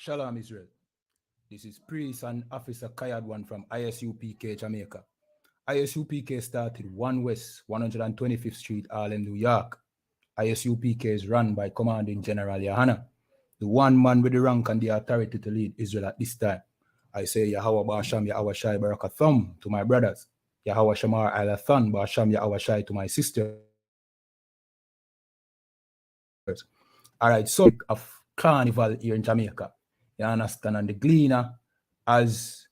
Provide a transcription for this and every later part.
Shalom, Israel. This is Priest and Officer Kayad one from ISUPK, Jamaica. ISUPK started 1 West, 125th Street, Harlem, New York. ISUPK is run by Commanding General Yahana, the one man with the rank and the authority to lead Israel at this time. I say Yahweh Ba'asham Yahweh Shai Barakatham to my brothers, Yahweh Shamar Alathan Ba'asham Yahweh Shai to my sisters. All right, so of Carnival here in Jamaica, you understand, and the Gleaner as,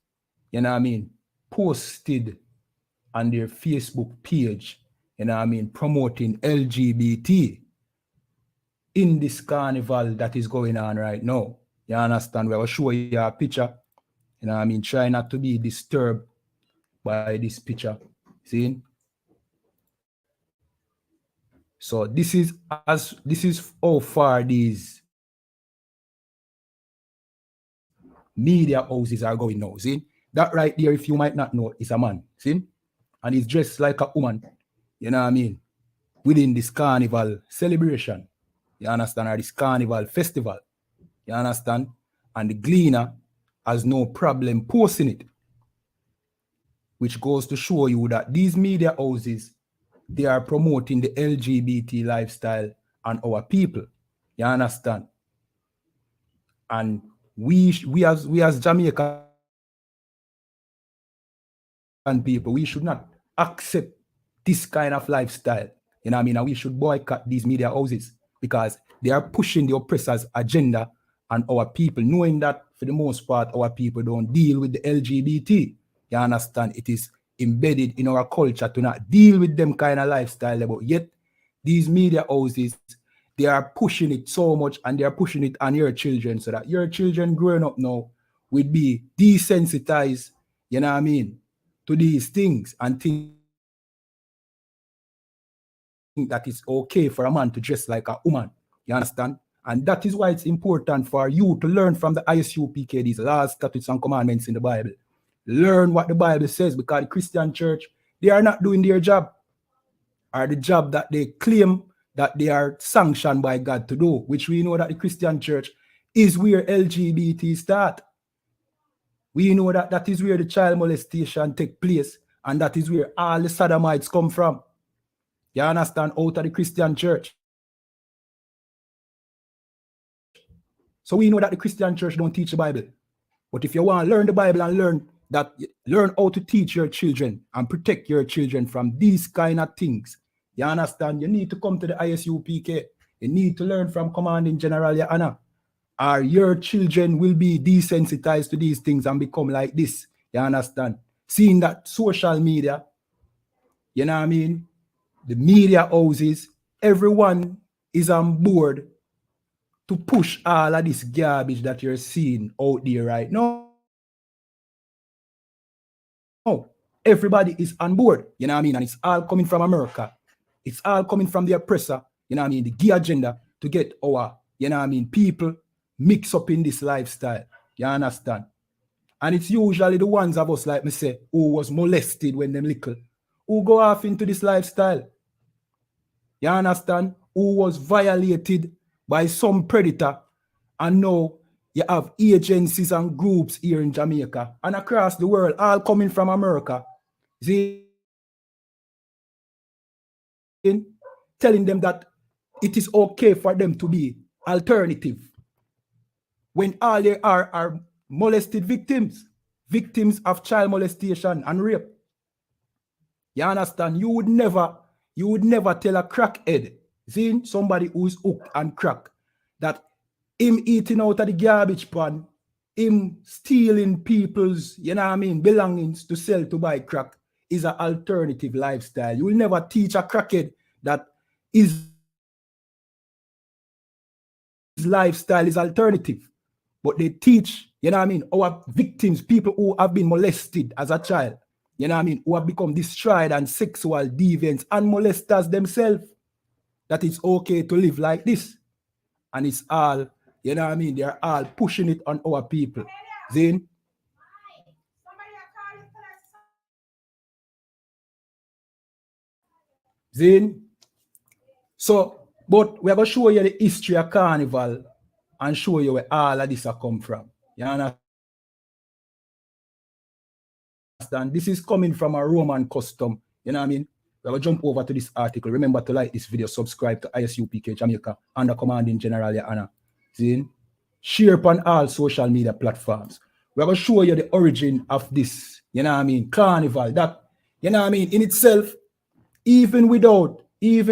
you know what I mean, posted on their Facebook page, you know what I mean, promoting LGBT in this carnival that is going on right now. You understand? We will show you a picture, you know what I mean, try not to be disturbed by this picture. See? So this is how far these media houses are going now. See? That right there, if you might not know, is a man. See? And he's dressed like a woman. You know what I mean? Within this carnival celebration. You understand? Or this carnival festival. You understand? And the Gleaner has no problem posting it. Which goes to show you that these media houses, they are promoting the LGBT lifestyle and our people. You understand? And we as Jamaican people, we should not accept this kind of lifestyle. You know what I mean? And we should boycott these media houses because they are pushing the oppressors' agenda on our people, knowing that for the most part, our people don't deal with the LGBT. You understand? It is embedded in our culture to not deal with them kind of lifestyle. But yet, these media houses, they are pushing it so much and they are pushing it on your children so that your children growing up now will be desensitized, you know what I mean, to these things and think that it's okay for a man to dress like a woman. You understand? And that is why it's important for you to learn from the ISUPK, these laws, statutes, and commandments in the Bible. Learn what the Bible says, because the Christian church, they are not doing their job, or the job that they claim that they are sanctioned by God to do, which we know that the Christian church is where LGBT start. We know that that is where the child molestation take place, and that is where all the sodomites come from. You understand? Out of the Christian church. So we know that the Christian church don't teach the Bible. But if you want to learn the Bible and learn how to teach your children and protect your children from these kind of things, you understand? You need to come to the ISUPK. You need to learn from Commanding General Yana, or your children will be desensitized to these things and become like this. You understand? Seeing that social media, you know what I mean? The media houses, everyone is on board to push all of this garbage that you're seeing out there right now. Everybody is on board, you know what I mean? And it's all coming from America. It's all coming from the oppressor, you know what I mean? The gay agenda to get our, you know what I mean, people mix up in this lifestyle. You understand? And it's usually the ones of us, like me say, who was molested when them little, who go off into this lifestyle. You understand? Who was violated by some predator, and now you have agencies and groups here in Jamaica and across the world, all coming from America, telling them that it is okay for them to be alternative, when all they are molested victims of child molestation and rape. You understand? You would never tell a crackhead, somebody who's hooked and crack, that him eating out of the garbage pan, him stealing people's, you know what I mean, belongings to sell to buy crack is an alternative lifestyle. You will never teach a crackhead that his lifestyle is alternative. But they teach, you know what I mean, our victims, people who have been molested as a child, you know what I mean, who have become destroyed and sexual deviants and molesters themselves, that it's okay to live like this. And it's all, you know what I mean, they're all pushing it on our people. Zane? Zane? So, but we're going to show you the history of Carnival and show you where all of this come from. You understand? This is coming from a Roman custom. You know what I mean? We're going to jump over to this article. Remember to like this video, subscribe to ISUPK Jamaica under commanding General Your Honor. See? Share upon all social media platforms. We're going to show you the origin of this, you know what I mean, carnival. That, you know what I mean, in itself, even without the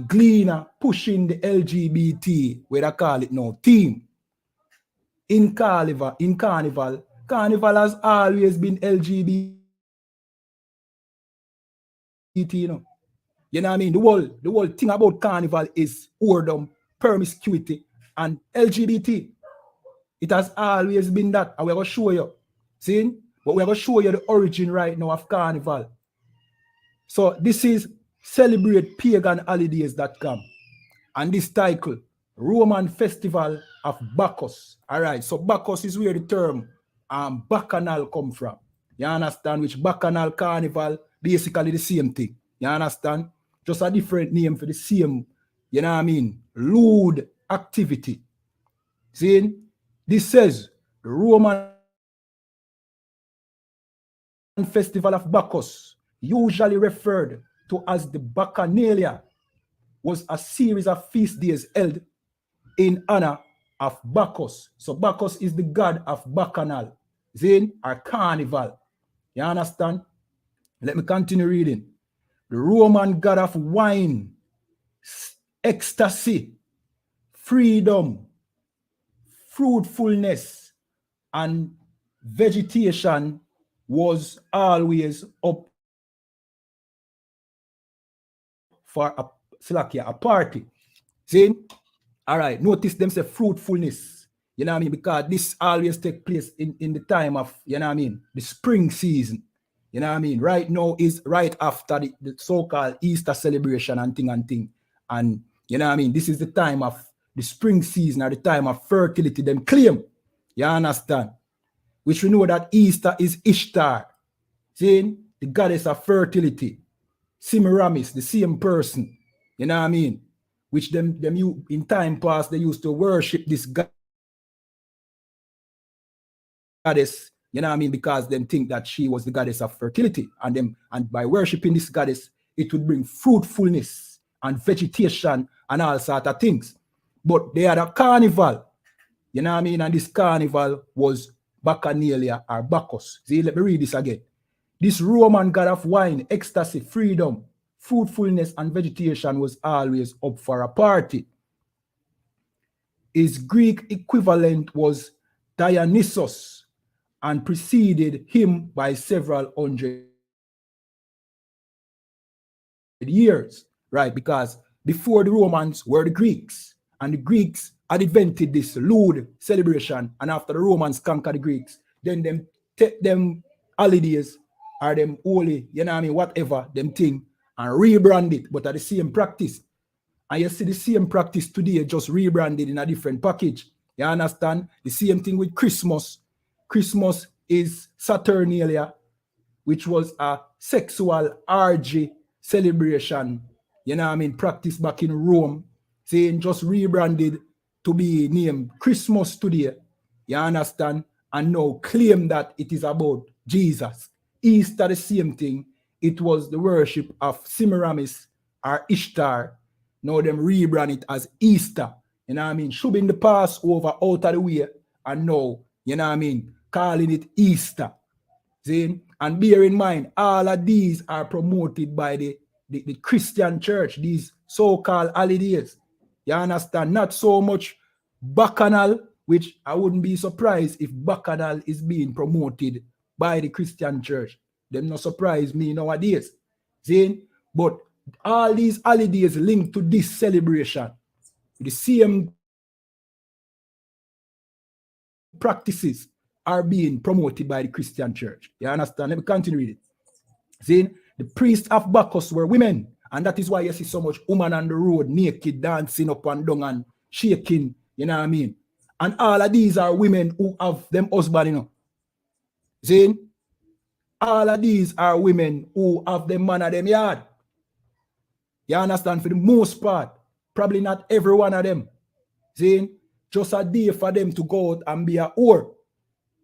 Gleaner pushing the LGBT, where they call it now, team, in Carnival has always been LGBT, you know. You know what I mean? The whole thing about Carnival is whoredom, promiscuity, and LGBT. It has always been that, and we're going to show you. See? But we're going to show you the origin right now of Carnival. So this is celebratepaganholidays.com. And this title, Roman Festival of Bacchus. All right, so Bacchus is where the term bacchanal come from. You understand? Which bacchanal carnival, basically the same thing. You understand? Just a different name for the same, you know what I mean, lewd activity. See? This says the Roman Festival of Bacchus, usually referred to as the Bacchanalia, was a series of feast days held in honor of Bacchus. So Bacchus is the god of Bacchanal, Zin, or Carnival. You understand? Let me continue reading. The Roman god of wine, ecstasy, freedom, fruitfulness, and vegetation was always up for a party. See? All right, notice them say fruitfulness. You know what I mean? Because this always take place in the time of, you know what I mean, the spring season. You know what I mean? Right now is right after the so-called Easter celebration and thing. And you know what I mean? This is the time of the spring season or the time of fertility, them claim. You understand? Which we know that Easter is Ishtar. See? The goddess of fertility. Semiramis, the same person. You know what I mean? Which them in time past, they used to worship this goddess, you know what I mean, because them think that she was the goddess of fertility, and by worshiping this goddess, it would bring fruitfulness and vegetation and all sort of things. But they had a carnival, you know what I mean, and this carnival was Bacchanalia or Bacchus. See, let me read this again. This Roman god of wine, ecstasy, freedom, fruitfulness, and vegetation was always up for a party. His Greek equivalent was Dionysus and preceded him by several hundred years, right? Because before the Romans were the Greeks, and the Greeks had invented this lewd celebration, and after the Romans conquered the Greeks, then them take them holidays or them holy, you know what I mean, whatever, them thing, and rebrand it, but at the same practice. And you see the same practice today, just rebranded in a different package. You understand? The same thing with Christmas. Christmas is Saturnalia, which was a sexual orgy celebration, you know what I mean, practiced back in Rome, saying just rebranded to be named Christmas today. You understand? And now claim that it is about Jesus. Easter, the same thing. It was the worship of Semiramis or Ishtar. Now them rebrand it as Easter. You know what I mean? Shoving the Passover out of the way. And now, you know what I mean, calling it Easter. See? And bear in mind, all of these are promoted by the Christian church, these so-called holidays. You understand? Not so much Bacchanal, which I wouldn't be surprised if Bacchanal is being promoted by the Christian church. Them not surprise me nowadays. See? But all these holidays linked to this celebration, the same practices are being promoted by the Christian church. You understand? Let me continue reading. See, the priests of Bacchus were women, and that is why you see so much women on the road naked, dancing up and down and shaking, you know what I mean? And all of these are women who have them husband, you know. See? All of these are women who have them man of them yard. You understand? For the most part, probably not every one of them. See, just a day for them to go out and be a whore,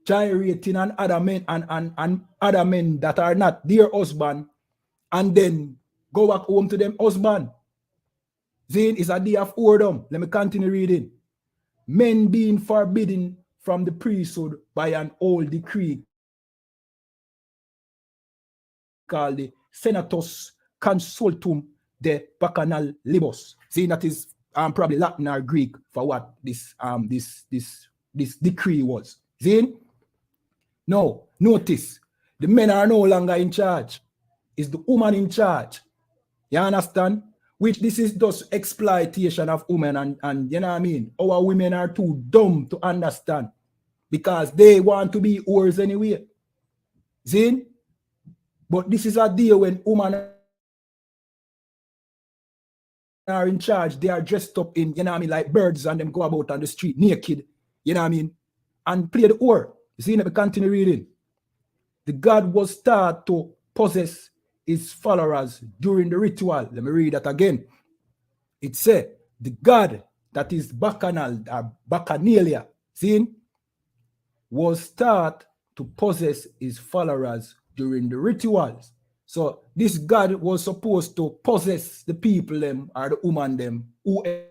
gyrating on other men and other men that are not their husband, and then go back home to them husband. Zane is a day of whoredom. Let me continue reading. Men being forbidden from the priesthood by an old decree called the Senatus Consultum de Bacchanal Libus. See, that is probably Latin or Greek for what this decree was. See? Now, notice, the men are no longer in charge. It's the woman in charge. You understand? Which this is just exploitation of women, and you know what I mean? Our women are too dumb to understand because they want to be whores anyway. See? But this is a deal when women are in charge. They are dressed up in, you know what I mean, like birds, and them go about on the street naked, you know what I mean, and play the whore. You see, let me continue reading. The God was taught to possess his followers during the ritual. Let me read that again. It said, the God that is bacchanal, or bacchanalia, see, was taught to possess his followers during the rituals. So this God was supposed to possess the people them or the woman them, whoever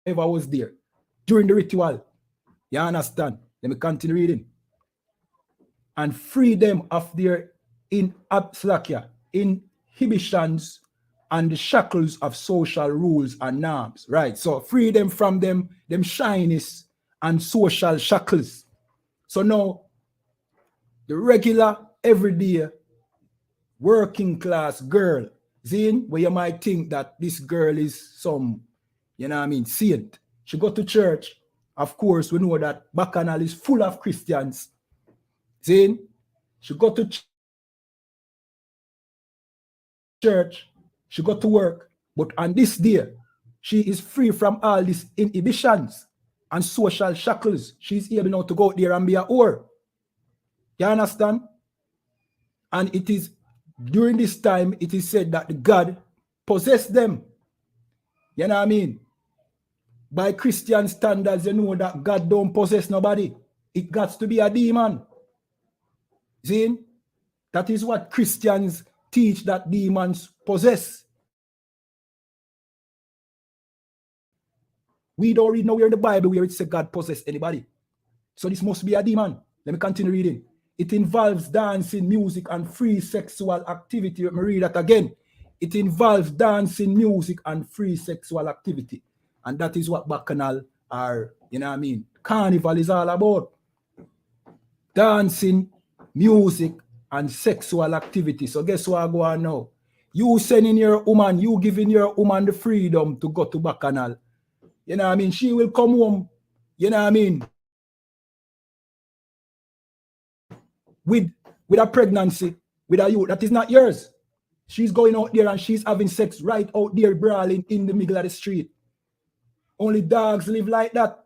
was there during the ritual. You understand? Let me continue reading. And free them of their inhibitions and the shackles of social rules and norms. Right. So free them from them shyness and social shackles. So now the regular, everyday, working class girl, Zine, where you might think that this girl is some, you know what I mean, saint. She go to church. Of course, we know that Bacchanal is full of Christians. Zine, she go to church, she go to work, but on this day, she is free from all these inhibitions and social shackles. She's able now to go out there and be a whore. You understand? And it is during this time, it is said that God possessed them. You know what I mean? By Christian standards, you know that God don't possess nobody. It got to be a demon. See? That is what Christians teach, that demons possess. We don't read nowhere in the Bible where it says God possess anybody. So this must be a demon. Let me continue reading. It involves dancing, music, and free sexual activity. Let me read that again. It involves dancing, music, and free sexual activity. And that is what Bacchanal or, you know what I mean, Carnival is all about. Dancing, music, and sexual activity. So guess what I go on now? You sending your woman, you giving your woman the freedom to go to Bacchanal. You know what I mean? She will come home, you know what I mean, with a pregnancy, with a youth that is not yours. She's going out there and she's having sex right out there, brawling in the middle of the street. Only dogs live like that.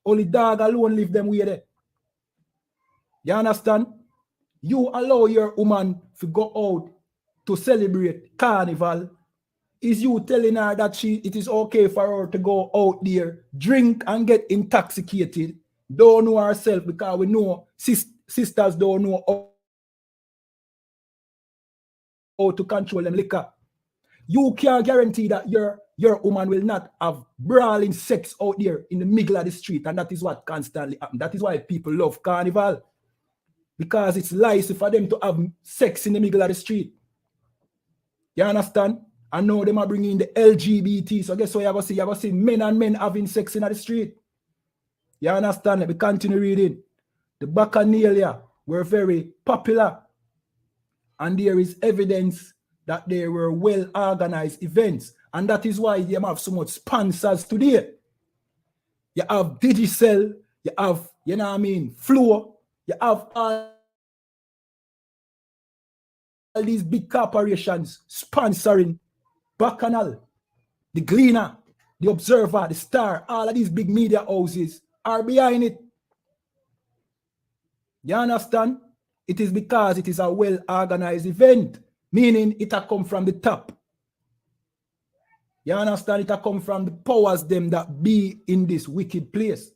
Only dog alone live them way there. You understand? You allow your woman to go out to celebrate Carnival. Is you telling her that it is okay for her to go out there, drink and get intoxicated, don't know herself, because we know sisters don't know how to control them liquor. You can't guarantee that your woman will not have brawling sex out there in the middle of the street, and that is what constantly happens. That is why people love Carnival, because it's nice for them to have sex in the middle of the street. You understand? And now them are bringing the LGBT. So guess what you have to see? You have to see men and men having sex in the street. You understand? Let me continue reading. The Bacchanalia were very popular, and there is evidence that they were well-organized events. And that is why you have so much sponsors today. You have Digicel, you have, you know what I mean, Flow, you have all these big corporations sponsoring Bacchanal, the Gleaner, the Observer, the Star. All of these big media houses are behind it. You understand? It is because it is a well-organized event, meaning it has come from the top. You understand? It come from the powers them that be in this wicked place.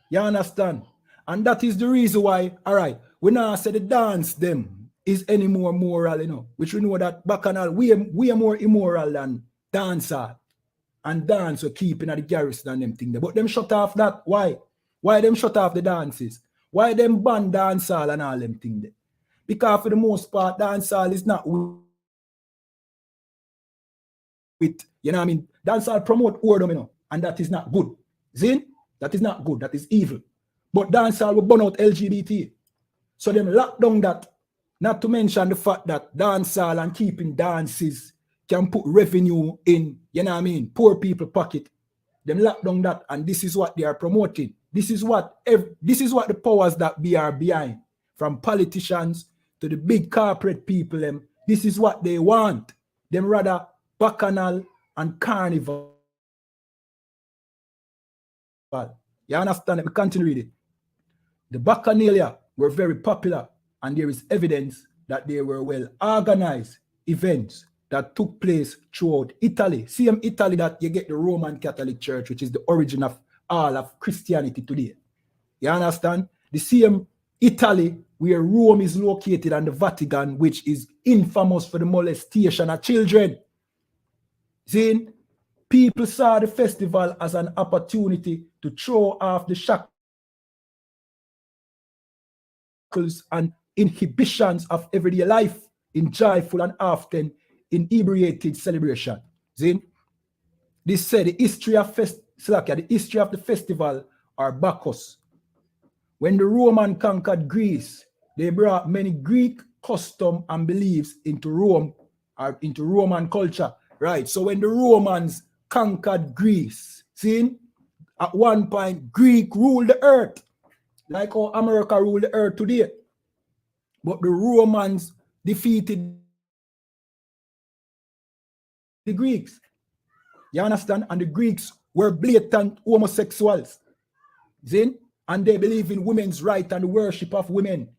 You understand? And that is the reason why, all right, we now say the dance them is any more moral, you know, which we know that bacchanal we are more immoral than dancer. And dance were keeping at the garrison and them thing there. But them shut off that. Why? Why them shut off the dances? Why them ban dancehall and all them thing there? Because for the most part, dancehall is not with, you know what I mean? Dancehall promote whoredom, you know, and that is not good. Zin? That is not good. That is evil. But dancehall will burn out LGBT. So them lock down that. Not to mention the fact that dancehall and keeping dances can put revenue in, you know what I mean, poor people pocket. Them lock down that, and this is what they are promoting. This is what the powers that be are behind, from politicians to the big corporate people. Them, this is what they want. Them rather bacchanal and carnival. You understand? Let me continue reading. The bacchanalia were very popular, and there is evidence that they were well organized events that took place throughout Italy. Same Italy that you get the Roman Catholic Church, which is the origin of all of Christianity today. You understand? The same Italy where Rome is located and the Vatican, which is infamous for the molestation of children. See, people saw the festival as an opportunity to throw off the shackles and inhibitions of everyday life in joyful and often inebriated celebration. See? This said the history of the festival are Bacchus. When the Roman conquered Greece, they brought many Greek custom and beliefs into Rome or into Roman culture. Right. So when the Romans conquered Greece, see, at one point Greek ruled the earth, like how America ruled the earth today. But the Romans defeated the Greeks. You understand? And the Greeks were blatant homosexuals. See? And they believe in women's right and the worship of women.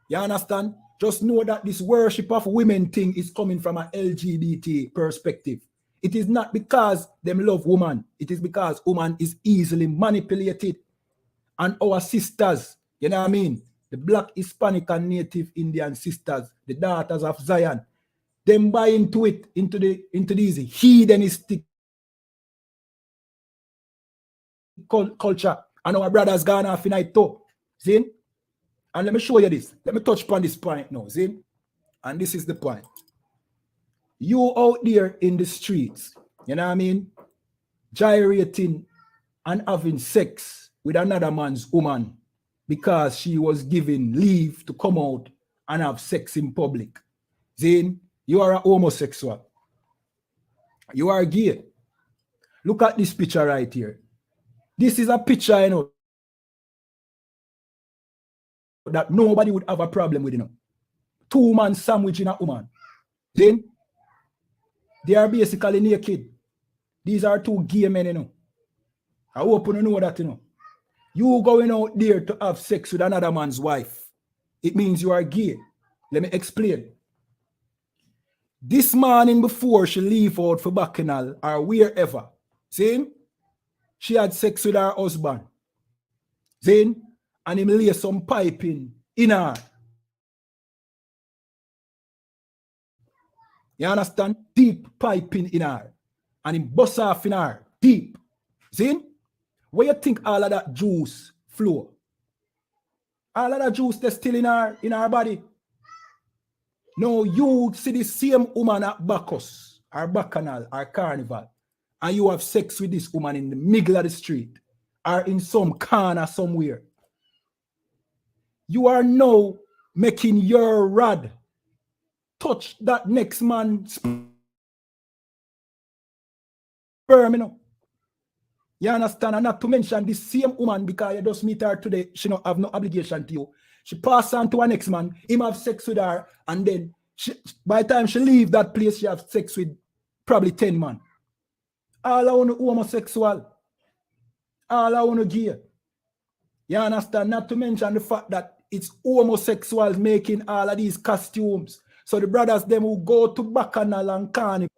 You understand? Just know that this worship of women thing is coming from an LGBT perspective. It is not because them love woman. It is because woman is easily manipulated. And our sisters, you know what I mean? The Black, Hispanic, and Native Indian sisters, the daughters of Zion, them buy into it, into these hedonistic culture. And our brothers gone off in it too. See? And let me show you this. Let me touch upon this point now. See? And this is the point. You out there in the streets, you know what I mean? Gyrating and having sex with another man's woman because she was given leave to come out and have sex in public. Zane, you are a homosexual. You are gay. Look at this picture right here. This is a picture, you know, that nobody would have a problem with, you know. Two man sandwich in a woman. Then they are basically naked. These are two gay men, you know. I hope you know that, you know. You going out there to have sex with another man's wife, it means you are gay. Let me explain. This morning before she leave out for Bacchanal or wherever, see, she had sex with her husband. See, and him lay some piping in her. You understand? Deep piping in her. And him bust off in her. Deep. See? Where you think all of that juice flow? All of that juice that's still in her body. No, you see the same woman at Bacchus, or Bacchanal, or Carnival, and you have sex with this woman in the middle of the street, or in some corner somewhere. You are now making your rod touch that next man's sperm, you know. You understand? And not to mention this same woman, because you just meet her today, she don't have no obligation to you. She pass on to her next man, him have sex with her, and then by the time she leave that place, she have sex with probably 10 men. All I want to homosexual. All I want to gay. You understand? Not to mention the fact that it's homosexuals making all of these costumes. So the brothers them who go to Bacchanal and Carnival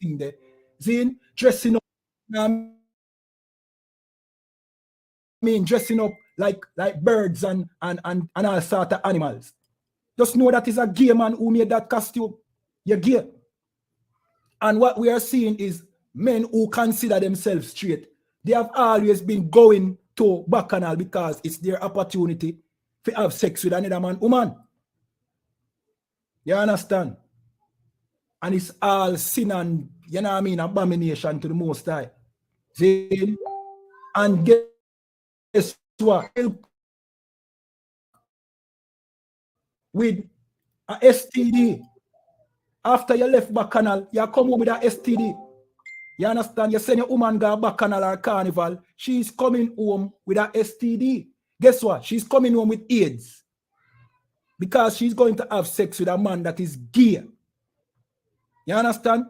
thing there. See, dressing up, you know what I mean, dressing up like birds and all sort of animals. Just know that is a gay man who made that costume. You're gay. And what we are seeing is men who consider themselves straight. They have always been going to Bacchanal because it's their opportunity to have sex with another man, woman. You understand? And it's all sin and, you know what I mean, abomination to the Most High. See? And guess what? With a STD. After you left Bacchanal, you come home with a STD. You understand? You send your woman go Bacchanal or Carnival. She's coming home with a STD. Guess what? She's coming home with AIDS. Because she's going to have sex with a man that is gay. You understand?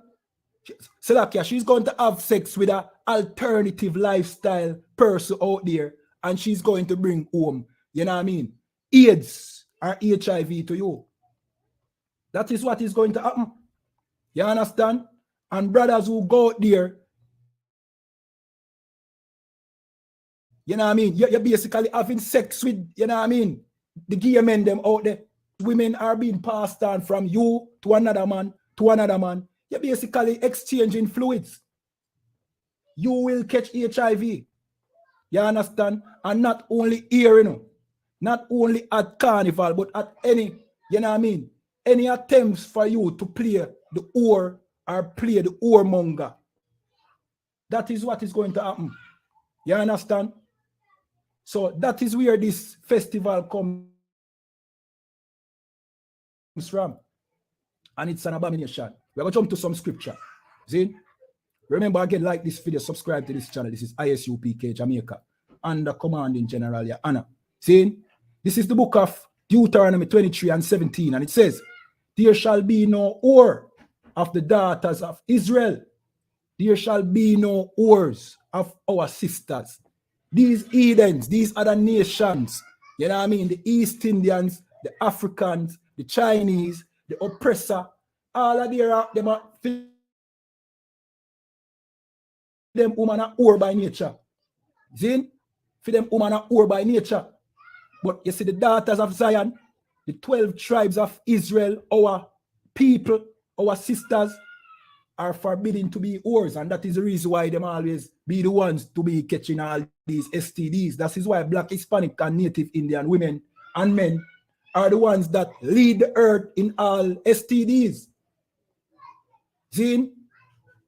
Selakia, she's going to have sex with an alternative lifestyle person out there. And she's going to bring home, you know what I mean, AIDS or HIV to you. That is what is going to happen. You understand? And brothers who go out there, you know what I mean, you're basically having sex with, you know what I mean, the gay men them out there. Women are being passed on from you to another man to another man. You're basically exchanging fluids. You will catch HIV. You understand? And not only here, you know, not only at Carnival, but at any, you know what I mean, any attempts for you to play the whore or play the whoremonger. That is what is going to happen. You understand? So that is where this festival comes from. And it's an abomination. We're going to jump to some scripture. See? Remember again, like this video, subscribe to this channel. This is ISUPK Jamaica. Under commanding General Your Honor. See? This is the book of Deuteronomy 23 and 17. And it says, there shall be no whore of the daughters of Israel. There shall be no whores of our sisters. These heathens, these other nations, you know what I mean? The East Indians, the Africans, the Chinese, the oppressor, all of them are them woman are whore by nature. Zin? For them woman are whore by nature. But you see the daughters of Zion, the 12 tribes of Israel, our people, our sisters, are forbidden to be whores. And that is the reason why them always be the ones to be catching all these STDs. That is why Black, Hispanic, and Native Indian women and men are the ones that lead the earth in all STDs. See?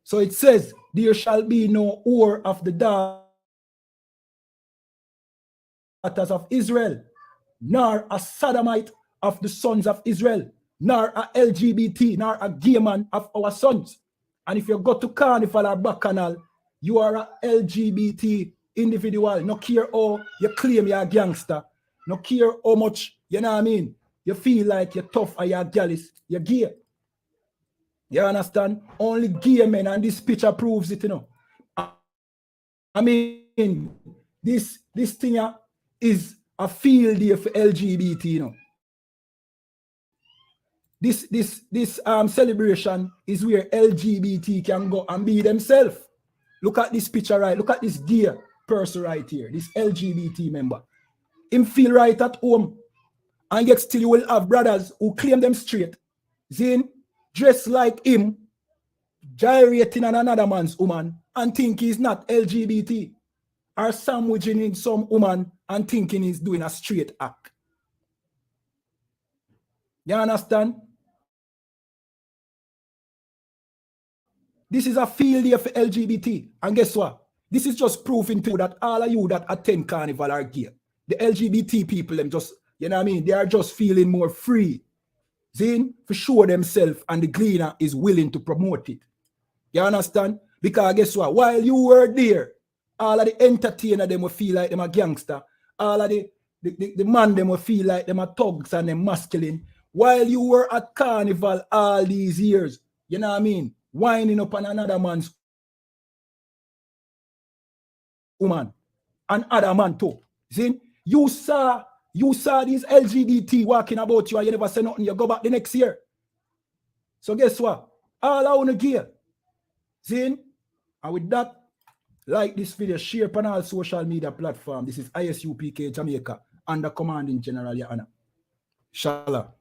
So it says, there shall be no whore of the daughters of Israel, nor a sodomite of the sons of Israel, nor a LGBT, nor a gay man of our sons. And if you go to Carnival or Bacchanal, you are a LGBT individual. No care how you claim you're a gangster. No care how much, you know what I mean, you feel like you're tough or you're jealous. You're gay. You understand? Only gay men, and this picture proves it, you know. I mean, this thing is a field day for LGBT, you know. This celebration is where LGBT can go and be themselves. Look at this picture, right? Look at this gay person right here, this LGBT member. Him feel right at home. And yet still you will have brothers who claim them straight. Zin, dress like him, gyrating on another man's woman and think he's not LGBT. Or sandwiching in some woman and thinking he's doing a straight act. You understand? This is a field day for LGBT. And guess what? This is just proving to you that all of you that attend Carnival are gay. The LGBT people, them just, you know what I mean? They are just feeling more free. Zin, for sure themselves, and the Gleaner is willing to promote it. You understand? Because guess what? While you were there, all of the entertainer them will feel like them a gangster. All of the man them will feel like them a thugs and them masculine. While you were at Carnival all these years, you know what I mean? Winding up on another man's woman and other man too. See? You saw these LGBT walking about you and you never say nothing. You go back the next year. So guess what? All I want to gear. See? And with that, like this video, share on all social media platforms. This is ISUPK Jamaica, under commanding General Your Honor. Shala.